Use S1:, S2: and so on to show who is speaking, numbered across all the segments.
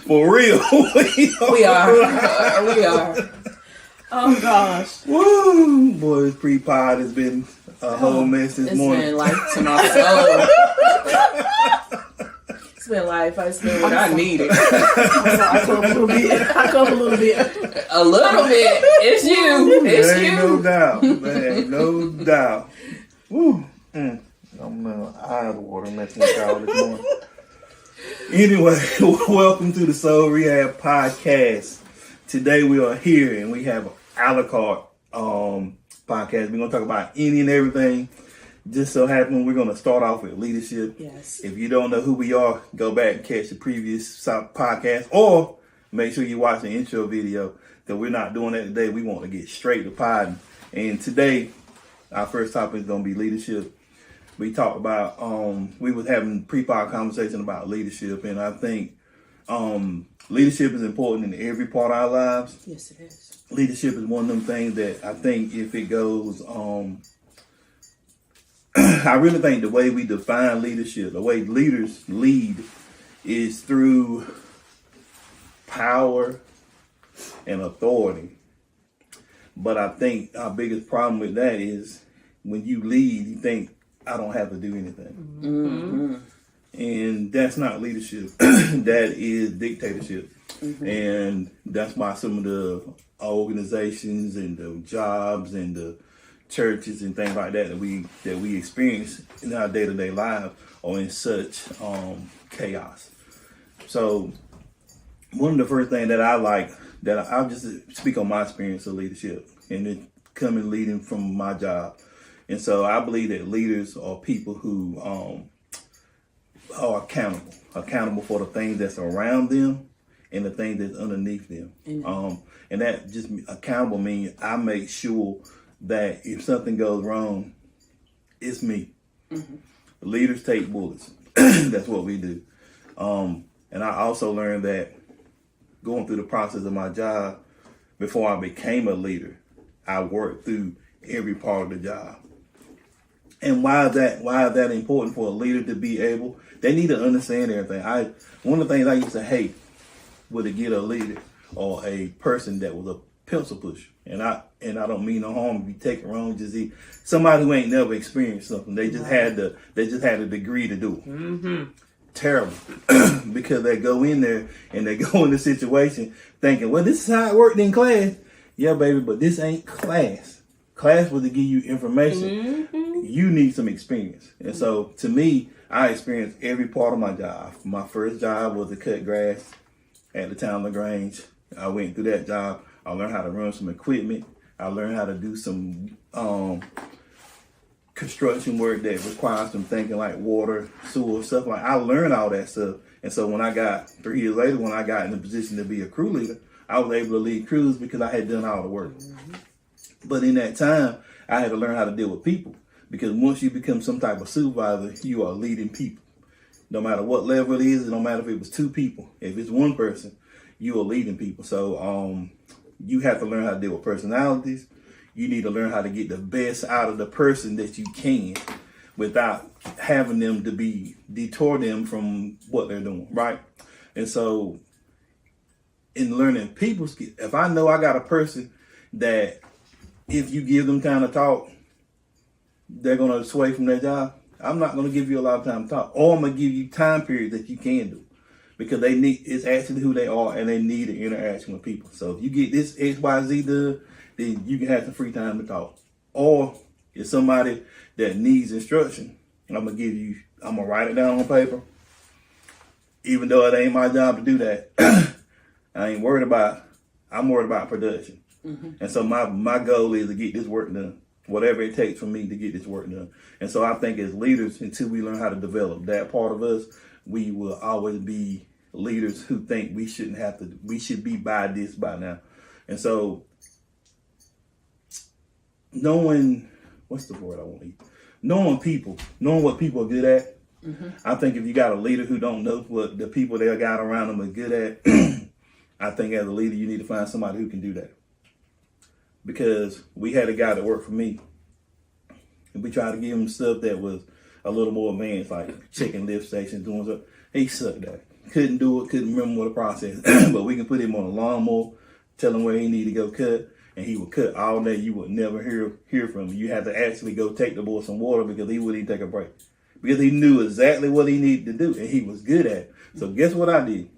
S1: For real.
S2: We are. We are. Oh gosh.
S1: Woo! Boy, this pre-pod has been a whole mess this morning.
S2: It's been life to my soul. It's been life. It's been what I needed.
S3: I come a little bit.
S2: A little bit. It's you. It's
S1: There ain't
S2: you.
S1: no doubt. There ain't no doubt. Woo! I'm out of water messing with y'all this morning. Anyway, welcome to the Soul Rehab Podcast. Today we are here and we have an a la carte podcast. We're going to talk about any and everything. Just so happen we're going to start off with leadership.
S2: Yes.
S1: If you don't know who we are, go back and catch the previous podcast or make sure you watch the intro video because we're not doing that today. We want to get straight to podding. And today, our first topic is going to be leadership. We talked about, we was having pre-pod conversation about leadership, and I think leadership is important in every part of our lives.
S2: Yes, it is.
S1: Leadership is one of them things that I think if it goes, I really think the way we define leadership, the way leaders lead is through power and authority. But I think our biggest problem with that is when you lead, you think, I don't have to do anything.
S2: Mm-hmm.
S1: And that's not leadership. That is dictatorship. Mm-hmm. And that's why some of the organizations and the jobs and the churches and things like that we experience in our day-to-day lives are in such chaos. So one of the first things that I like, that I'll just speak on my experience of leadership and it coming leading from my job. And so I believe that leaders are people who are accountable for the things that's around them and the things that's underneath them. Mm-hmm. And that just accountable means I make sure that if something goes wrong, it's me. Mm-hmm. Leaders take bullets. That's what we do. And I also learned that going through the process of my job, before I became a leader, I worked through every part of the job. And why is that important for a leader to be able? They need to understand everything. One of the things I used to hate was to get a leader or a person that was a pencil pusher. And I don't mean no harm if you take it wrong. Just somebody who ain't never experienced something. They just had a degree to do it. Mm-hmm. Terrible. Because they go in there and they go in the situation thinking, well, this is how it worked in class. Yeah, baby, but this ain't class. Class was to give you information. Mm-hmm. You need some experience. And so to me, I experienced every part of my job. My first job was to cut grass at the town LaGrange. I went through that job. I learned how to run some equipment. I learned how to do some construction work that requires some thinking like water, sewer, stuff like I learned all that stuff. And so when I got 3 years later, when I got in a position to be a crew leader, I was able to lead crews because I had done all the work. Mm-hmm. But in that time, I had to learn how to deal with people because once you become some type of supervisor, you are leading people. No matter what level it is, no matter if it was 2 people, if it's 1 person, you are leading people. So you have to learn how to deal with personalities. You need to learn how to get the best out of the person that you can without having them to detour them from what they're doing, right? And so in learning people skills, if I know I got a person that if you give them time to talk, they're going to sway from their job, I'm not going to give you a lot of time to talk. Or I'm going to give you time period that you can do. Because it's actually who they are and they need an interaction with people. So if you get this XYZ done, then you can have some free time to talk. Or if somebody that needs instruction, I'm going to write it down on paper. Even though it ain't my job to do that, I'm worried about production. Mm-hmm. And so my goal is to get this work done, whatever it takes for me to get this work done. And so I think as leaders, until we learn how to develop that part of us, we will always be leaders who think we should be by this by now. And so knowing what people are good at. Mm-hmm. I think if you got a leader who don't know what the people they got around them are good at, I think as a leader, you need to find somebody who can do that. Because we had a guy that worked for me and we tried to give him stuff that was a little more advanced, like checking lift stations, doing stuff. He sucked at it. couldn't do it, couldn't remember what the process. But we can put him on a lawnmower, tell him where he need to go cut, and he would cut all day. You would never hear from him. You had to actually go take the boy some water because he wouldn't even take a break. Because he knew exactly what he needed to do, and he was good at it. So guess what I did?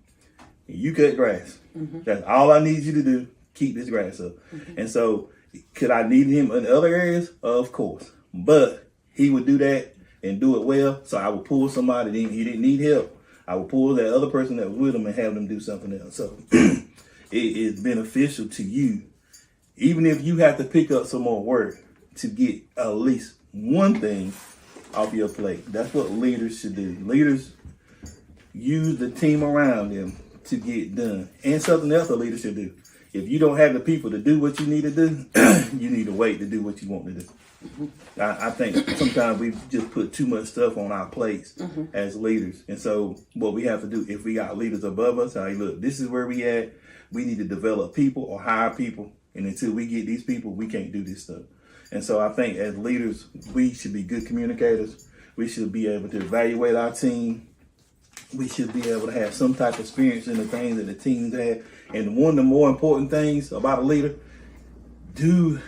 S1: You cut grass. That's all I need you to do. Keep this grass up. And so, could I need him in other areas? Of course. But he would do that and do it well. So I would pull somebody, he didn't need help. I would pull that other person that was with him and have them do something else. So it is beneficial to you, even if you have to pick up some more work, to get at least one thing off your plate. That's what leaders should do. Leaders use the team around them to get done. And something else a leader should do. If you don't have the people to do what you need to do, you need to wait to do what you want to do. I think sometimes we just put too much stuff on our plates as leaders. And so what we have to do, if we got leaders above us, hey, look, this is where we at. We need to develop people or hire people. And until we get these people, we can't do this stuff. And so I think as leaders, we should be good communicators. We should be able to evaluate our team. We should be able to have some type of experience in the things that the teams have. And one of the more important things about a leader, do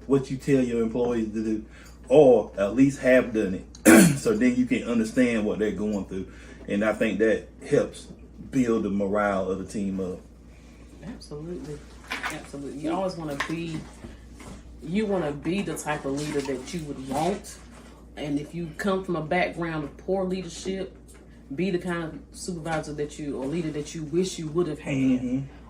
S1: what you tell your employees to do, or at least have done it. So then you can understand what they're going through. And I think that helps build the morale of the team up.
S3: Absolutely. Absolutely. You always want to be, the type of leader that you would want. And if you come from a background of poor leadership, be the kind of supervisor or leader that you wish you would have had.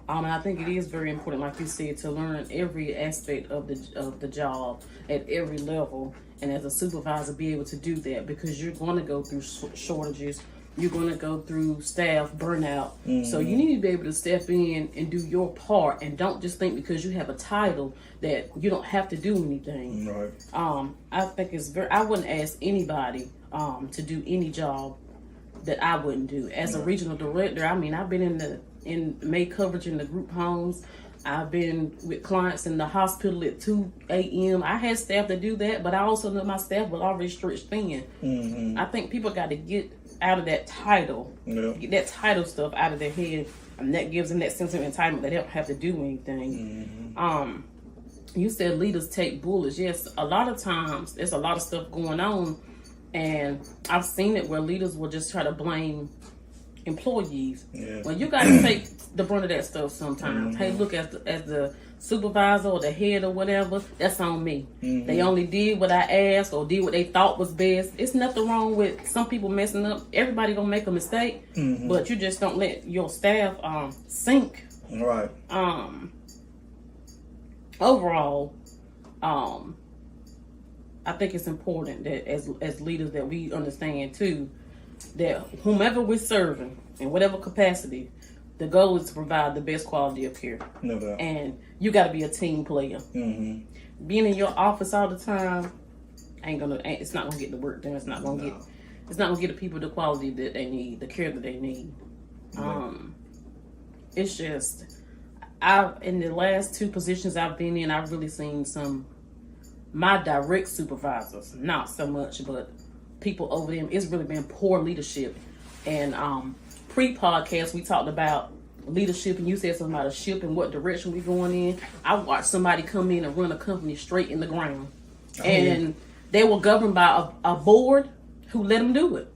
S3: And I think it is very important, like you said, to learn every aspect of the job at every level. And as a supervisor, be able to do that, because you're going to go through shortages. You're going to go through staff burnout. So you need to be able to step in and do your part, and don't just think because you have a title that you don't have to do anything.
S1: Right.
S3: I think I wouldn't ask anybody to do any job that I wouldn't do. As a regional director, I mean, I've been in May coverage in the group homes. I've been with clients in the hospital at 2 a.m. I had staff that do that, but I also know my staff was already stretched thin. I think people got to get out of that title, get that title stuff out of their head, and that gives them that sense of entitlement that they don't have to do anything. You said leaders take bullets. Yes, a lot of times there's a lot of stuff going on, and I've seen it where leaders will just try to blame employees. Well, you got to take the brunt of that stuff sometimes. Hey, look, as the supervisor or the head or whatever, that's on me. They only did what I asked or did what they thought was best. It's nothing wrong with some people messing up. Everybody gonna make a mistake, but you just don't let your staff sink.
S1: Right.
S3: Overall, I think it's important that as leaders that we understand too, that whomever we're serving in whatever capacity, the goal is to provide the best quality of care.
S1: No doubt.
S3: And you got to be a team player. Being in your office all the time it's not gonna get the work done. It's not gonna get the people the quality that they need, the care that they need. It's just, in the last 2 positions I've been in, I've really seen my direct supervisors, not so much, but people over them, it's really been poor leadership. And pre-podcast, we talked about leadership, and you said something about a ship and what direction we're going in. I watched somebody come in and run a company straight in the ground. They were governed by a board who let them do it.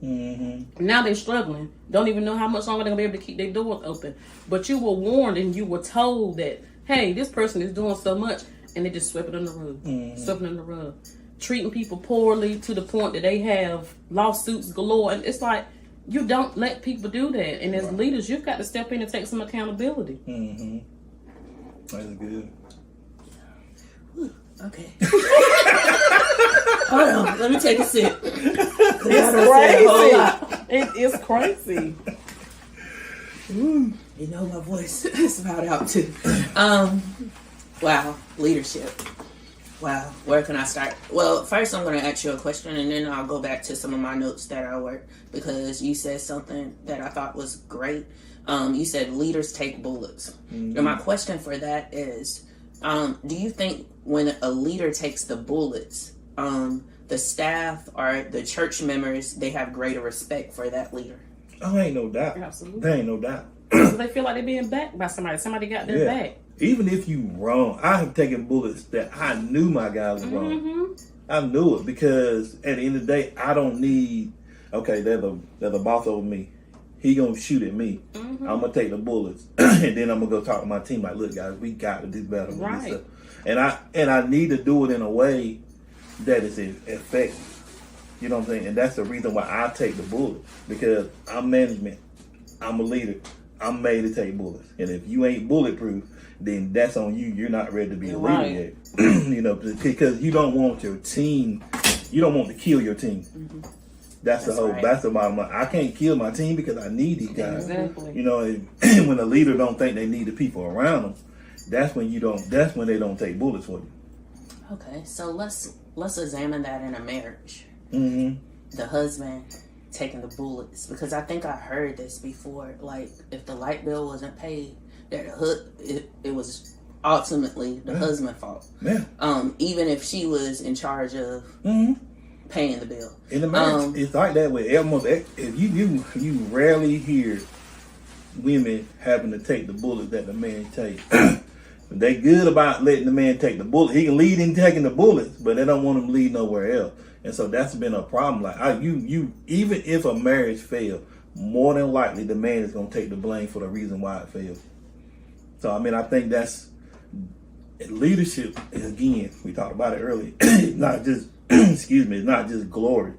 S3: Now they're struggling. Don't even know how much longer they're going to be able to keep their doors open. But you were warned and you were told that, hey, this person is doing so much, and they just swept it under the rug. Swept it under the rug. Treating people poorly to the point that they have lawsuits galore. And it's like, you don't let people do that. And as leaders, you've got to step in and take some accountability.
S1: That's good.
S2: Okay. Hold on, let me take a sip.
S3: It is crazy.
S2: You know my voice is about out too. Wow, leadership. Wow, where can I start? Well, first I'm going to ask you a question, and then I'll go back to some of my notes that I worked, because you said something that I thought was great. You said leaders take bullets. And my question for that is, do you think when a leader takes the bullets, the staff or the church members, they have greater respect for that leader?
S1: Oh, ain't no doubt.
S3: Absolutely.
S1: There ain't no doubt.
S3: So they feel like they're being backed by somebody. Somebody got their back.
S1: Even if you wrong, I have taken bullets that I knew my guy was wrong. I knew it because at the end of the day, I don't need. Okay, they're the boss over me. He gonna shoot at me. I'm gonna take the bullets, and then I'm gonna go talk to my team. Like, look, guys, we got to do better with this stuff. And I need to do it in a way that is effective. You know what I'm saying? And that's the reason why I take the bullet, because I'm management. I'm a leader. I'm made to take bullets. And if you ain't bulletproof, then that's on you. You're not ready to be a leader yet. You know, because you don't want your team. You don't want to kill your team. That's the whole. Right. That's the bottom line. I can't kill my team because I need these guys. Exactly. You know, and when a leader don't think they need the people around them, that's when you don't. That's when they don't take bullets for you.
S2: Okay, so let's examine that in a marriage.
S1: The
S2: husband taking the bullets, because I think I heard this before. Like, if the light bill wasn't paid, that it was ultimately the husband's fault.
S1: Yeah.
S2: Even if she was in charge of paying the bill.
S1: In the marriage, it's like that with almost. If you rarely hear women having to take the bullet that the man takes. They good about letting the man take the bullet. He can lead in taking the bullets, but they don't want him to lead nowhere else. And so that's been a problem. Like you even if a marriage failed, more than likely the man is gonna take the blame for the reason why it failed. So I mean, I think that's leadership. Again, we talked about it earlier. It's not just excuse me. It's not just glory.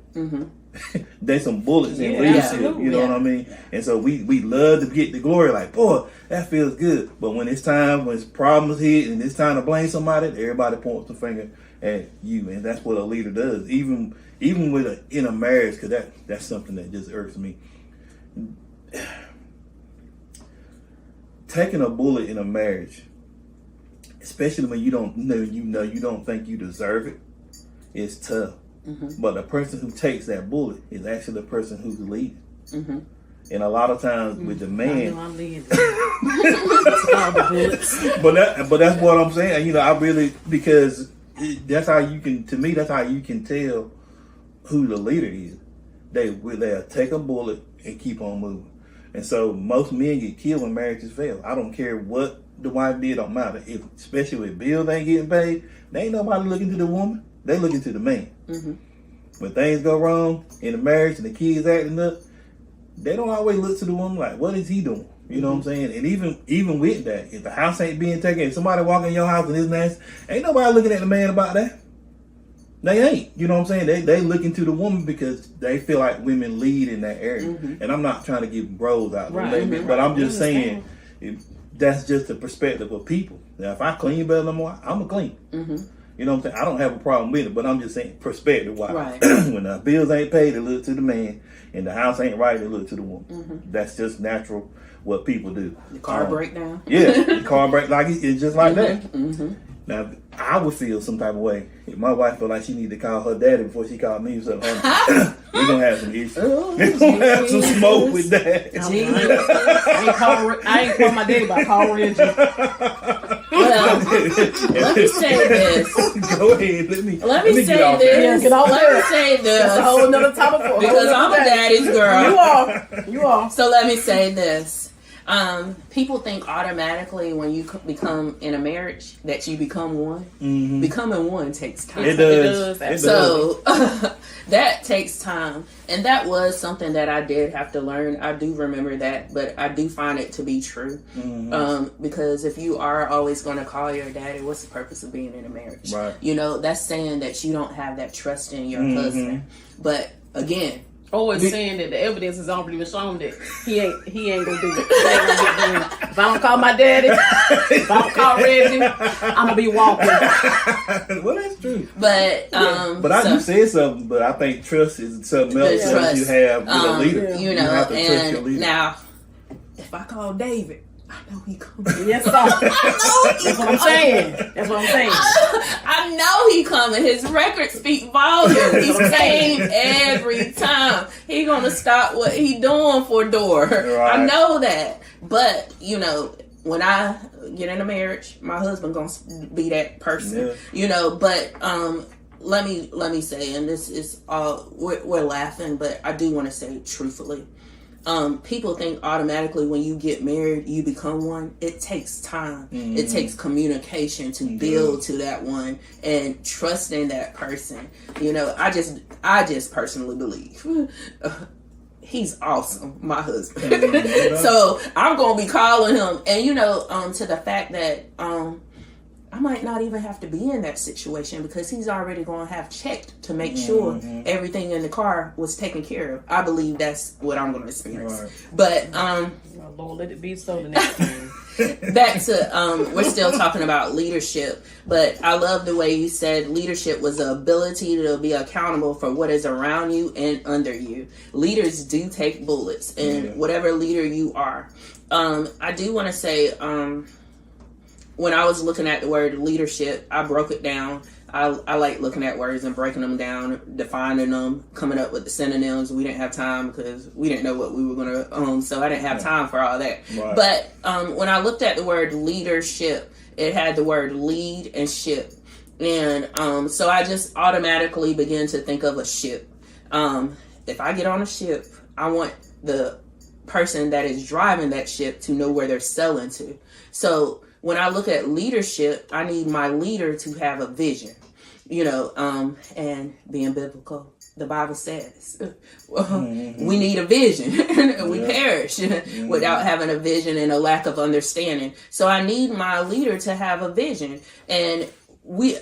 S1: There's some bullets in leadership. You know what I mean? And so we love to get the glory. Like, boy, that feels good. But when it's time, when it's problems hit, and it's time to blame somebody, everybody points the finger at you, and that's what a leader does. Even with in a marriage, because that's something that just irks me. Taking a bullet in a marriage, especially when you don't think you deserve it, is tough. But the person who takes that bullet is actually the person who's leading. And a lot of times with the man, I know I'm leading. but that's what I'm saying. You know, I really, because that's how you can. To me, that's how you can tell who the leader is. They'll take a bullet and keep on moving. And so most men get killed when marriages fail. I don't care what the wife did, don't matter. Especially if bills ain't getting paid, they ain't nobody looking to the woman. They looking to the man. When things go wrong in the marriage and the kids acting up, they don't always look to the woman like, what is he doing? You know what I'm saying? And even with that, if the house ain't being taken, if somebody walk in your house and it's nasty, ain't nobody looking at the man about that. They ain't. You know what I'm saying? They looking to the woman because they feel like women lead in that area. And I'm not trying to give bros out there, but I'm just saying that's just the perspective of people. Now, if I clean better than more, I'm a clean. You know what I'm saying? I don't have a problem with it, but I'm just saying perspective-wise. Right. When the bills ain't paid, they look to the man, and the house ain't right, they look to the woman. That's just natural what people do.
S2: The car breakdown.
S1: Yeah, the car break, like it's just like that. Now, I would feel some type of way if my wife felt like she needed to call her daddy before she called me. So we're going to have some issues. We're going to have some smoke with that.
S3: I ain't call my daddy, but I call Reggie.
S2: Well, let me say this.
S1: Go ahead. Let me
S2: say this. Let me say this.
S3: That's a whole nother topic.
S2: Because I'm a daddy's girl.
S3: You are.
S2: So let me say this. People think automatically when you become in a marriage that you become one. Becoming one takes time.
S1: It does.
S2: So that takes time, and that was something that I did have to learn. I do remember that, but I do find it to be true. Because if you are always going to call your daddy, what's the purpose of being in a marriage?
S1: Right.
S2: You know, that's saying that you don't have that trust in your husband. But again.
S3: Always saying that the evidence is already shown that he ain't gonna do it. He ain't gonna get done. If I don't call my daddy, if I don't call Reggie, I'm gonna be walking.
S1: Well, that's true.
S2: But
S1: you said something. But I think trust is something else that you have with a leader.
S2: You know, you have to trust your leader. Now, if I call David, I know he coming.
S3: Yes, sir. That's what I'm saying.
S2: I know he coming. His records speak volumes. He's same every time. He gonna stop what he doing for door. Right. I know that. But you know, when I get in a marriage, my husband gonna be that person. Yeah. You know, but let me say, and this is all we're laughing, but I do want to say truthfully. people think automatically when you get married, you become one. It takes time. It takes communication to build to that one and trusting that person. You know, I just personally believe he's awesome, my husband. So I'm gonna be calling him, and you know, to the fact that I might not even have to be in that situation because he's already going to have checked to make sure everything in the car was taken care of. I believe that's what I'm going to experience. Right. But
S3: Lord, let it be so the next time.
S2: Back to we're still talking about leadership, but I love the way you said leadership was the ability to be accountable for what is around you and under you. Leaders do take bullets, and whatever leader you are. I do want to say, when I was looking at the word leadership, I broke it down. I like looking at words and breaking them down, defining them, coming up with the synonyms. We didn't have time because we didn't know what we were going to so I didn't have time for all that. Right. But when I looked at the word leadership, it had the word lead and ship. And so I just automatically began to think of a ship. If I get on a ship, I want the person that is driving that ship to know where they're sailing to. So when I look at leadership, I need my leader to have a vision, you know, and being biblical, the Bible says we need a vision. We perish without having a vision and a lack of understanding. So I need my leader to have a vision, and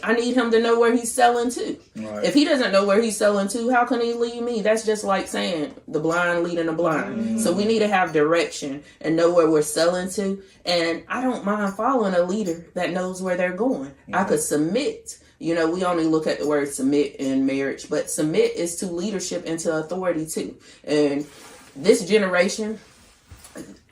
S2: I need him to know where he's selling to. Right. If he doesn't know where he's selling to, how can he lead me? That's just like saying the blind leading the blind. So we need to have direction and know where we're selling to. And I don't mind following a leader that knows where they're going. I could submit. You know, we only look at the word submit in marriage, but submit is to leadership and to authority too. And this generation,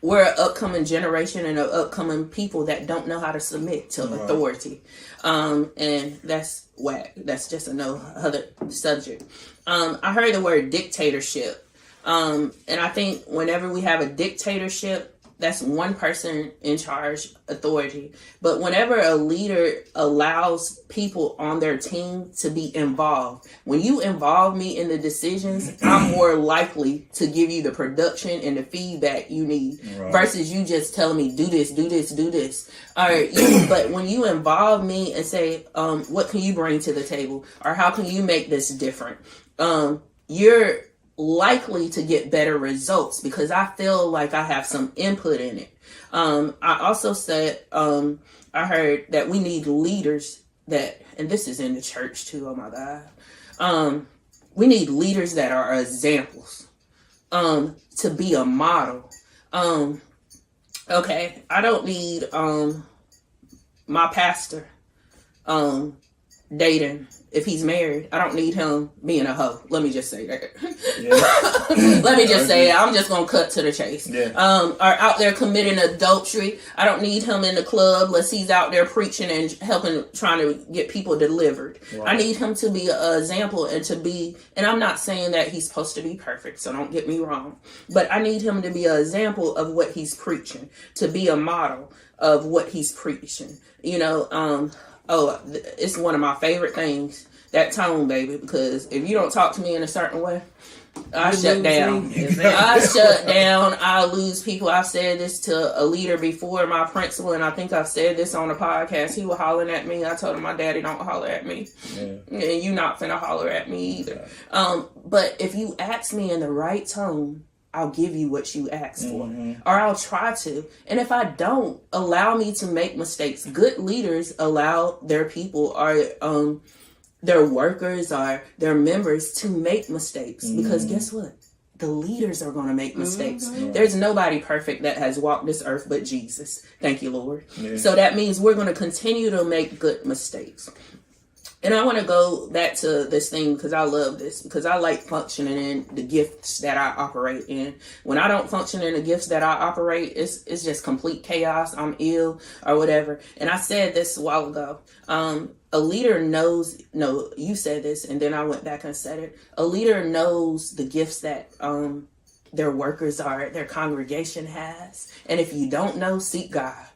S2: we're an upcoming generation and an upcoming people that don't know how to submit to authority. And that's whack. That's just another subject. I heard the word dictatorship. And I think whenever we have a dictatorship, that's one person in charge, authority. But whenever a leader allows people on their team to be involved, when you involve me in the decisions, I'm more likely to give you the production and the feedback you need versus you just telling me, do this, do this, do this. All right, but when you involve me and say, what can you bring to the table? Or how can you make this different? You're likely to get better results because I feel like I have some input in it. I also said, I heard that we need leaders that, and this is in the church too, oh my God. We need leaders that are examples, to be a model. Okay, I don't need my pastor dating. If he's married, I don't need him being a hoe. Let me just say that. Let me just say it. I'm just going to cut to the chase. Or out there committing adultery. I don't need him in the club unless he's out there preaching and helping, trying to get people delivered. I need him to be an example and to be, and I'm not saying that he's supposed to be perfect, so don't get me wrong. But I need him to be an example of what he's preaching, to be a model of what he's preaching. You know, it's one of my favorite things, that tone, baby, because if you don't talk to me in a certain way, I shut down. I shut down. I lose people. I've said this to a leader before, my principal, and I think I've said this on a podcast. He was hollering at me. I told him, my daddy don't holler at me. And you not finna holler at me either. But if you ask me in the right tone, I'll give you what you ask for, or I'll try to. And if I don't, allow me to make mistakes. Good leaders allow their people or their workers or their members to make mistakes, because guess what? The leaders are going to make mistakes. There's nobody perfect that has walked this earth but Jesus. Thank you, Lord. So that means we're going to continue to make good mistakes. And I want to go back to this thing because I love this, because I like functioning in the gifts that I operate in. When I don't function in the gifts that I operate, it's just complete chaos. I'm ill or whatever. And I said this a while ago. A leader knows, no, you said this, and then I went back and said it. A leader knows the gifts that their workers are, their congregation has. And if you don't know, seek God.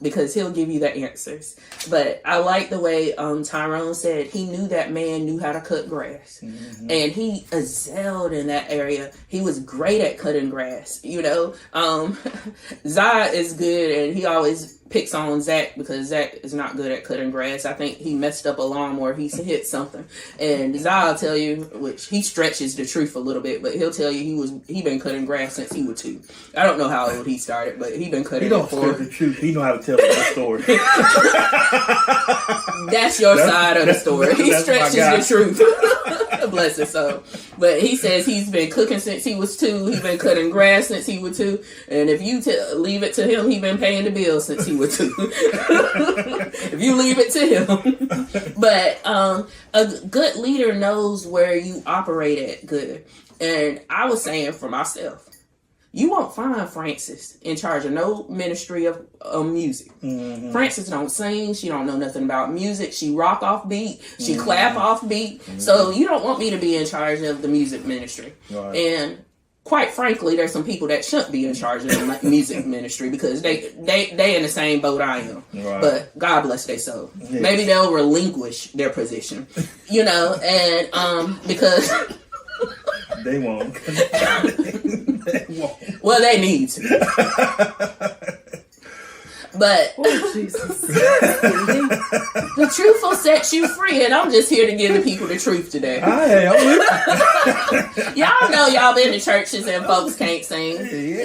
S2: because he'll give you the answers. But I like the way Tyrone said he knew that man knew how to cut grass. And he excelled in that area. He was great at cutting grass, you know. Zah is good, and he always picks on Zach because Zach is not good at cutting grass. I think he messed up a lawnmower. He hit something. And Zah will tell you, which he stretches the truth a little bit, but he'll tell you he been cutting grass since he was 2. I don't know how old he started, but he been cutting.
S1: He don't stretch the truth. He know how to tell the story.
S2: That's your side of the story. He stretches the truth. Bless his soul. But he says he's been cooking since he was 2. He's been cutting grass since he was 2. And if you leave it to him, he's been paying the bills since he was 2. If you leave it to him. But a good leader knows where you operate at good. And I was saying for myself, you won't find Frances in charge of no ministry of music. Frances don't sing. She don't know nothing about music. She rock off beat. She clap off beat. So you don't want me to be in charge of the music ministry. Right. And quite frankly, there's some people that shouldn't be in charge of the music ministry because they in the same boat I am. Right. But God bless their soul. Yes. Maybe they'll relinquish their position, you know, and because
S1: they won't.
S2: Well, they need to. But the truth will set you free, and I'm just here to give the people the truth today. Y'all know y'all been to churches and folks can't sing,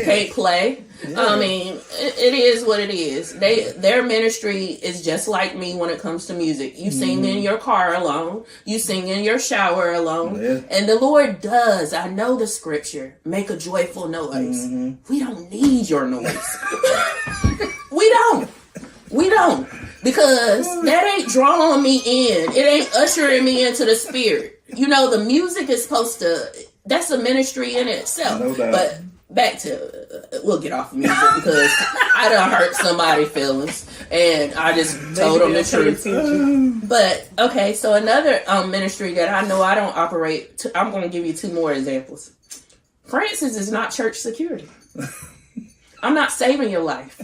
S2: can't play. Yeah. I mean, it is what it is. Their ministry is just like me when it comes to music. You sing in your car alone. You sing in your shower alone. Yeah. And the Lord does, I know the scripture, make a joyful noise. We don't need your noise. We don't. Because that ain't drawing me in. It ain't ushering me into the spirit. You know, the music is supposed to, that's a ministry in itself. No doubt. But back to, we'll get off of music because I done hurt somebody's feelings and I just told them the truth. But, okay, so another ministry that I know I don't operate, I'm going to give you 2 more examples. Francis is not church security. I'm not saving your life.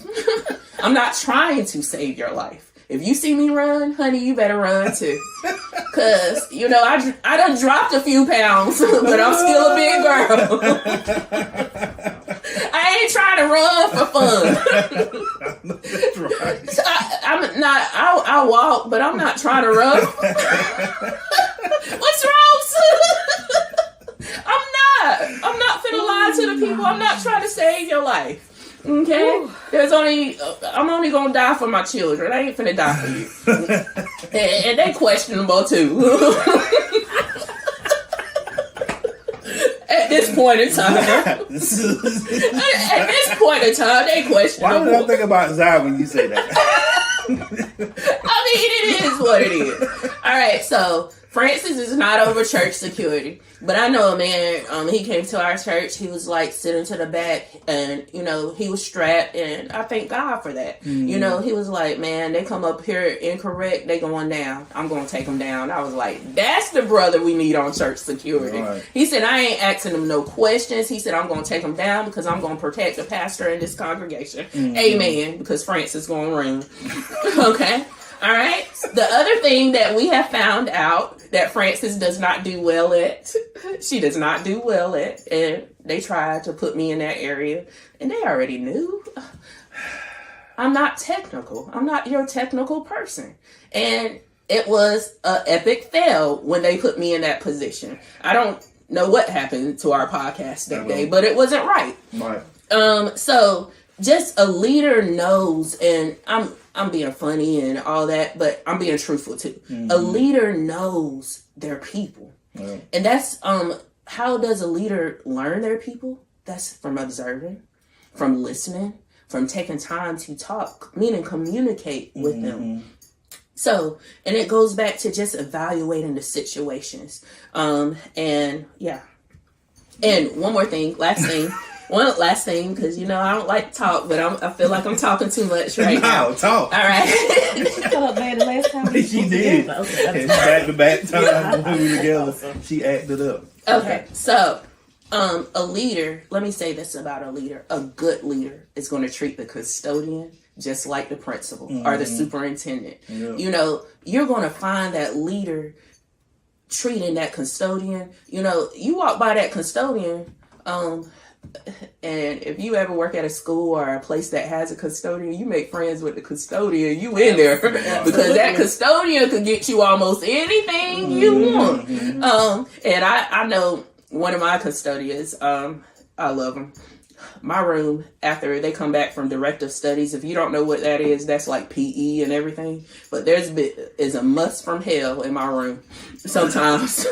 S2: I'm not trying to save your life. If you see me run, honey, you better run too. Because, you know, I done dropped a few pounds, but I'm still a big girl. I ain't trying to run for fun. That's right. I'm not, I'll walk, but I'm not trying to run. What's wrong, sis? I'm not finna lie to the people. I'm not trying to save your life. Okay? I'm only gonna die for my children. I ain't finna die for you. and they questionable too. At this point in time. At this point in time, they questionable.
S1: Why did I think about Zai when you say that?
S2: I mean, it is what it is. Alright, so Francis is not over church security. But I know a man, he came to our church, he was like sitting to the back and, you know, he was strapped and I thank God for that. You know, he was like, man, they come up here incorrect, they going down. I'm going to take them down. I was like, that's the brother we need on church security. Right. He said, I ain't asking them no questions. He said, I'm going to take them down because I'm going to protect the pastor in this congregation. Amen. Because Francis going to ring. Okay. All right. The other thing that we have found out that Frances does not do well at, she does not do well at, and they tried to put me in that area, and they already knew. I'm not technical. I'm not your technical person. And it was an epic fail when they put me in that position. I don't know what happened to our podcast that day, but it wasn't right. Right. So just a leader knows, and I'm being funny and all that, but I'm being truthful too. A leader knows their people. Right. And that's, how does a leader learn their people? That's from observing, from listening, from taking time to talk, meaning communicate with them. So, and it goes back to just evaluating the situations. And yeah. And one more thing, last thing. One last thing, because, you know, I don't like to talk, but I feel like I'm talking too much right now.
S1: No, talk.
S2: All right.
S3: She felt up bad the last time.
S1: She did. Okay, back-to-back time when we were together, she acted up.
S2: Okay, so a leader, let me say this about a leader. A good leader is going to treat the custodian just like the principal or the superintendent.
S1: Yeah.
S2: You know, you're going to find that leader treating that custodian. You know, you walk by that custodian, and if you ever work at a school or a place that has a custodian, you make friends with the custodian. You in there because that custodian could get you almost anything you want. And I know one of my custodians. I love them. My room, after they come back from directive studies, if you don't know what that is, that's like PE and everything. But is a must from hell in my room sometimes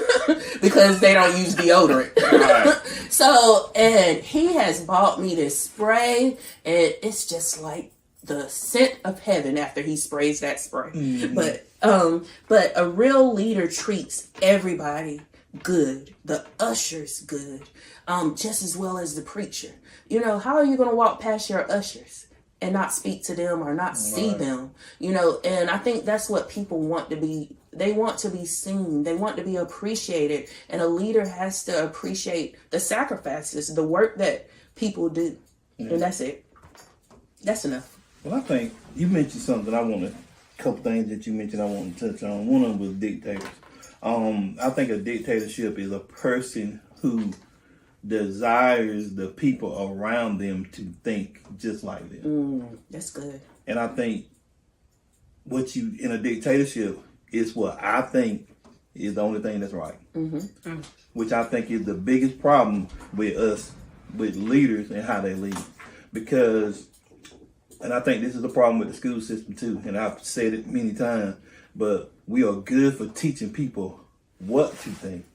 S2: because they don't use deodorant. Right. So, and he has bought me this spray, and it's just like the scent of heaven after he sprays that spray. But a real leader treats everybody good, the ushers good, just as well as the preacher. You know, how are you going to walk past your ushers and not speak to them or not see them? You know, and I think that's what people want to be. They want to be seen. They want to be appreciated. And a leader has to appreciate the sacrifices, the work that people do. And that's it. That's enough.
S1: Well, I think you mentioned something a couple things that you mentioned I want to touch on. One of them was dictators. I think a dictatorship is a person who desires the people around them to think just like them.
S2: That's good.
S1: And I think in a dictatorship is what I think is the only thing that's right. Which I think is the biggest problem with us, with leaders and how they lead. Because, and I think this is the problem with the school system too, and I've said it many times, but we are good for teaching people what to think.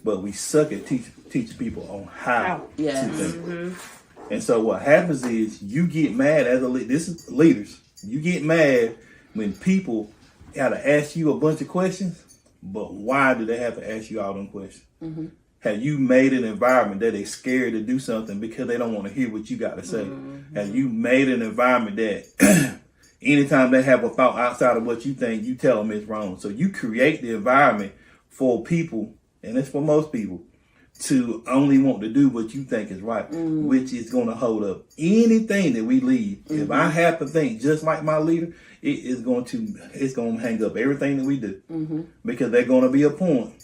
S1: But we suck at teaching people on how to think. And so what happens is you get mad as a leader. This is leaders. You get mad when people got to ask you a bunch of questions, but why do they have to ask you all them questions? Have you made an environment that they're scared to do something because they don't want to hear what you got to say? Have you made an environment that anytime they have a thought outside of what you think, you tell them it's wrong? So you create the environment for people, and it's for most people, to only want to do what you think is right, which is going to hold up anything that we lead. If I have to think just like my leader, it's going to hang up everything that we do, because they're going to be a point.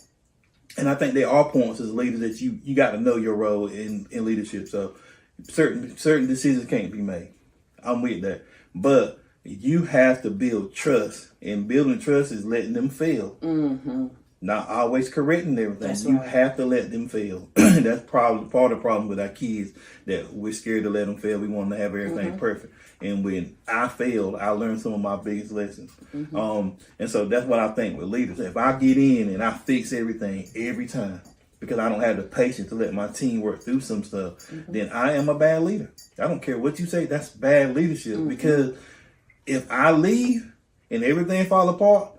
S1: And I think there are points as leaders that you got to know your role in leadership. So certain decisions can't be made. I'm with that. But you have to build trust, and building trust is letting them fail. Not always correcting everything.
S2: That's
S1: you
S2: right.
S1: have to let them fail. That's probably part of the problem with our kids, that we're scared to let them fail. We want to have everything perfect. And when I failed, I learned some of my biggest lessons. And so that's what I think with leaders. If I get in and I fix everything every time because I don't have the patience to let my team work through some stuff, then I am a bad leader. I don't care what you say. That's bad leadership. Because if I leave and everything fall apart,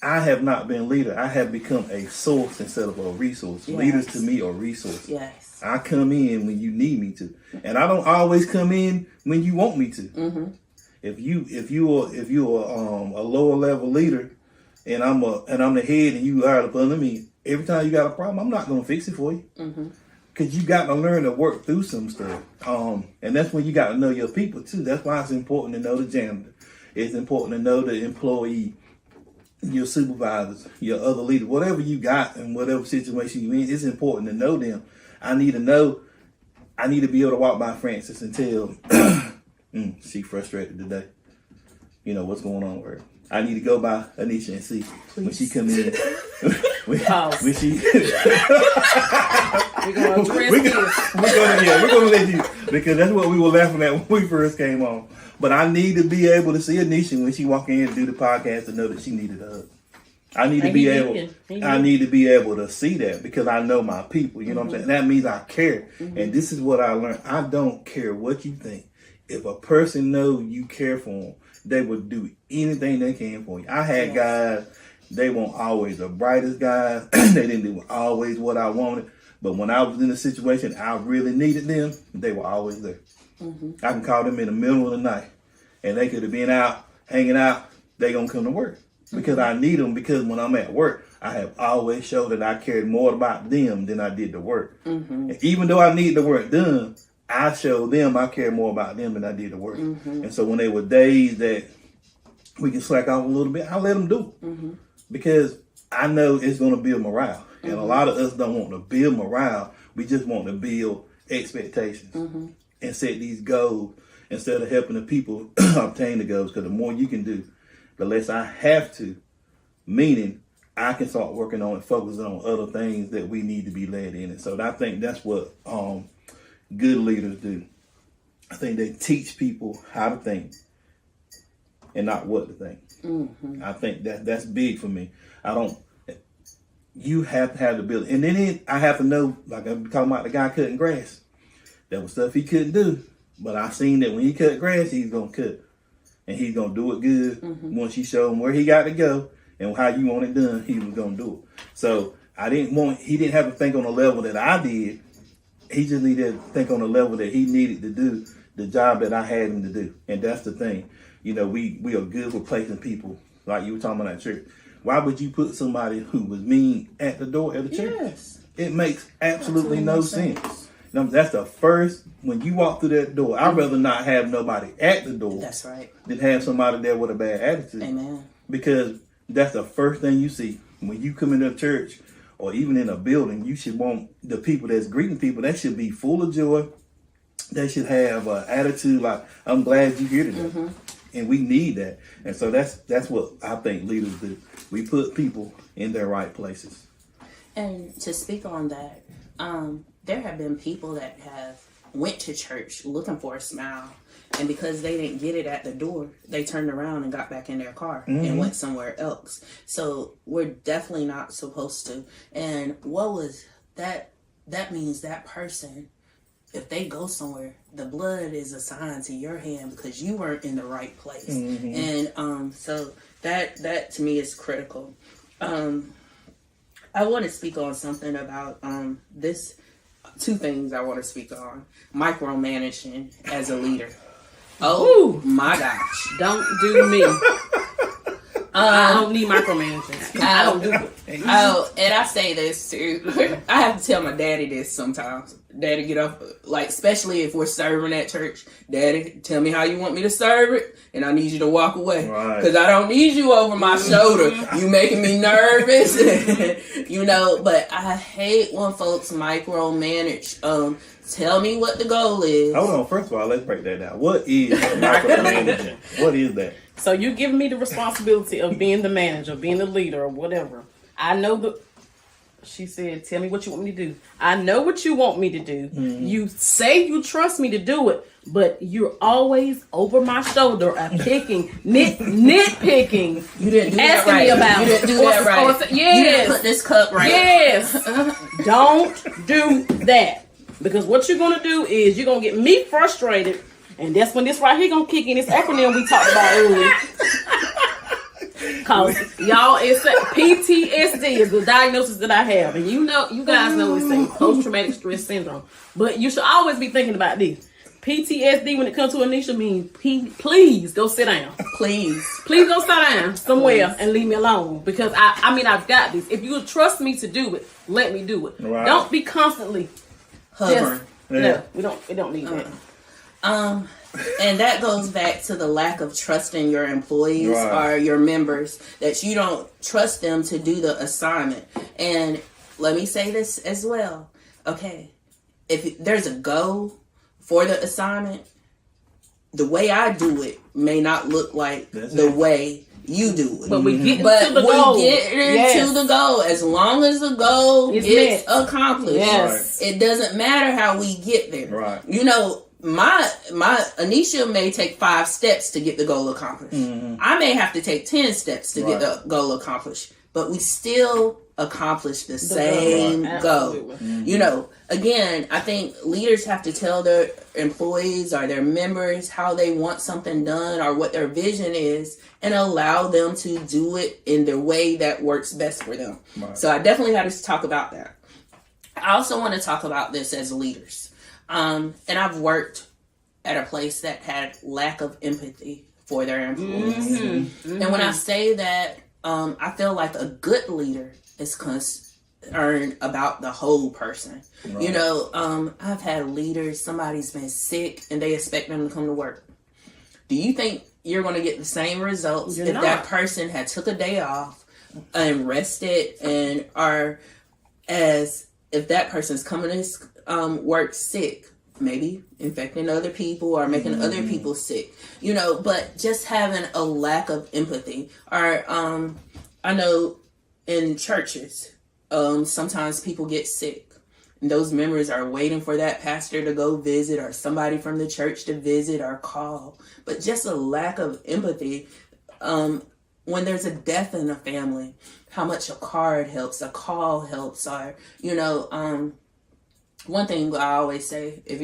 S1: I have not been a leader. I have become a source instead of a resource.
S2: Yes.
S1: Leaders to me are resources.
S2: Yes.
S1: I come in when you need me to, and I don't always come in when you want me to. If you are a lower level leader, and I'm the head, and you are up under me, every time you got a problem, I'm not gonna fix it for you, because you got to learn to work through some stuff. And that's when you got to know your people too. That's why it's important to know the janitor. It's important to know the employee, your supervisors, your other leaders, whatever you got in whatever situation you're in. It's important to know them. I need to be able to walk by Francis and tell, she frustrated today. You know, what's going on with her. I need to go by Anisha and see when she come in. when she
S3: We're going to address
S1: we're gonna let you, because that's what we were laughing at when we first came on. But I need to be able to see Anisha when she walk in and do the podcast to know that she needed a hug. I need to be able to see that, because I know my people. You know what I'm saying? That means I care. And this is what I learned. I don't care what you think. If a person knows you care for them, they will do anything they can for you. I had guys, they weren't always the brightest guys. They didn't do always what I wanted. But when I was in a situation I really needed them, they were always there. I can call them in the middle of the night, and they could have been out, hanging out. They gonna come to work because I need them, because when I'm at work, I have always showed that I cared more about them than I did the work. And even though I need the work done, I show them I care more about them than I did the work. And so when they were days that we can slack off a little bit, I let them do it. Because I know it's going to build morale. And a lot of us don't want to build morale. We just want to build expectations and set these goals instead of helping the people obtain the goals. Because the more you can do, the less I have to. Meaning, I can start working on and focusing on other things that we need to be led in. And so I think that's what good leaders do. I think they teach people how to think and not what to think. I think that's big for me. You have to have the ability. And then I have to know, like I'm talking about the guy cutting grass. There was stuff he couldn't do. But I seen that when he cut grass, he's going to cut. And he's going to do it good. Once you show him where he got to go and how you want it done, he was going to do it. So he didn't have to think on the level that I did. He just needed to think on the level that he needed to do the job that I had him to do. And that's the thing. You know, we are good with placing people, like you were talking about at church. Why would you put somebody who was mean at the door at the church?
S2: Yes.
S1: It makes absolutely no sense. Now, that's the first, when you walk through that door, I'd rather not have nobody at the door.
S2: That's right.
S1: Than have somebody there with a bad attitude.
S2: Amen.
S1: Because that's the first thing you see. When you come into a church or even in a building, you should want the people that's greeting people, they should be full of joy. They should have an attitude like, I'm glad you're here today. And we need that. And so that's what I think leaders do. We put people in their right places.
S2: And to speak on that, there have been people that have went to church looking for a smile. And because they didn't get it at the door, they turned around and got back in their car and went somewhere else. So we're definitely not supposed to. And what was that? That means that person, if they go somewhere, the blood is assigned to your hand because you weren't in the right place. And so that to me is critical. I want to speak on something about this. Two things I want to speak on. Micromanaging as a leader. Oh, my gosh.
S3: Don't do me. I don't need micromanaging. I don't do it.
S2: Oh, and I say this too. I have to tell my daddy this sometimes. Daddy, get up, like, especially if we're serving at church. Daddy, tell me how you want me to serve it, and I need you to walk away. Because I don't need you over my shoulder. You making me nervous. You know, but I hate when folks micromanage. Tell me what the goal is.
S1: Hold on. First of all, let's break that down. What is micromanaging? What is that?
S3: So you're giving me the responsibility of being the manager, being the leader, or whatever. I know she said, tell me what you want me to do. I know what you want me to do. You say you trust me to do it, but you're always over my shoulder picking, nitpicking.
S2: You didn't do that
S3: asking
S2: right.
S3: me about
S2: You didn't do that right.
S3: Yes.
S2: You didn't put this cup right.
S3: Yes. Don't do that. Because what you're going to do is you're going to get me frustrated. And that's when this right here going to kick in. This acronym we talked about earlier. Cause y'all, it's PTSD is the diagnosis that I have, and you guys know it's saying post-traumatic stress syndrome. But you should always be thinking about this. PTSD when it comes to Anisha means please go sit down. Please go sit down somewhere and leave me alone, because I've got this. If you trust me to do it, let me do it. Right. Don't be constantly hovering. No, we don't need that.
S2: And that goes back to the lack of trust in your employees or your members, that you don't trust them to do the assignment. And let me say this as well. Okay, if there's a goal for the assignment, the way I do it may not look like the way you do it.
S3: But we get into the goal.
S2: Into the goal. As long as the goal gets accomplished, it doesn't matter how we get there.
S1: Right.
S2: You know, my Anisha may take 5 steps to get the goal accomplished. I may have to take 10 steps to get the goal accomplished, but we still accomplish the same goal. You know, again, I think leaders have to tell their employees or their members how they want something done or what their vision is, and allow them to do it in the way that works best for them. So I definitely had to talk about that. I also want to talk about this as leaders. And I've worked at a place that had lack of empathy for their employees. And when I say that, I feel like a good leader is concerned about the whole person.
S1: Right.
S2: You know, I've had leaders, somebody's been sick and they expect them to come to work. Do you think you're going to get the same results if that person had took a day off and rested, and are as if that person's coming to work sick, maybe infecting other people or making other people sick, you know, but just having a lack of empathy. Or I know in churches, sometimes people get sick. And those members are waiting for that pastor to go visit or somebody from the church to visit or call. But just a lack of empathy. When there's a death in the family, how much a card helps, a call helps, or, you know, one thing I always say, if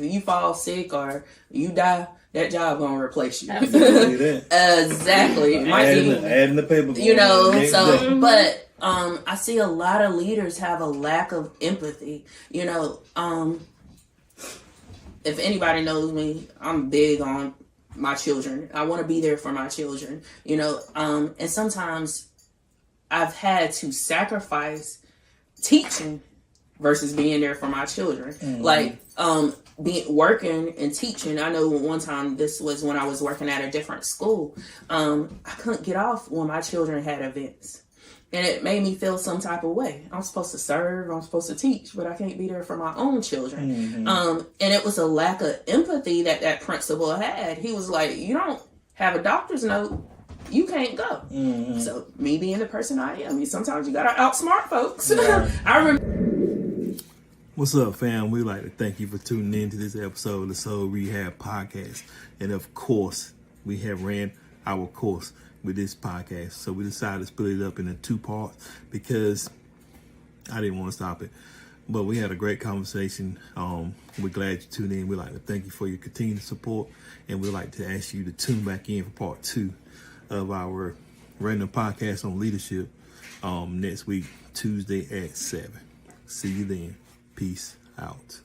S2: you fall sick or you die, that job gonna replace you.
S3: Absolutely.
S2: Exactly.
S1: Adding the paper.
S2: You know, so, but I see a lot of leaders have a lack of empathy. You know, if anybody knows me, I'm big on my children. I want to be there for my children, you know, and sometimes I've had to sacrifice teaching versus being there for my children. Like, working and teaching. I know one time, this was when I was working at a different school, I couldn't get off when my children had events. And it made me feel some type of way. I'm supposed to serve, I'm supposed to teach, but I can't be there for my own children. And it was a lack of empathy that principal had. He was like, you don't have a doctor's note, you can't go. So me being the person I am, sometimes you gotta outsmart folks.
S1: Right.
S2: I remember.
S4: What's up, fam? We'd like to thank you for tuning in to this episode of the Soul Rehab Podcast. And of course, we have ran our course with this podcast. So we decided to split it up into 2 parts because I didn't want to stop it. But we had a great conversation. We're glad you tuned in. We'd like to thank you for your continued support. And we'd like to ask you to tune back in for part 2 of our random podcast on leadership next week, Tuesday at 7. See you then. Peace out.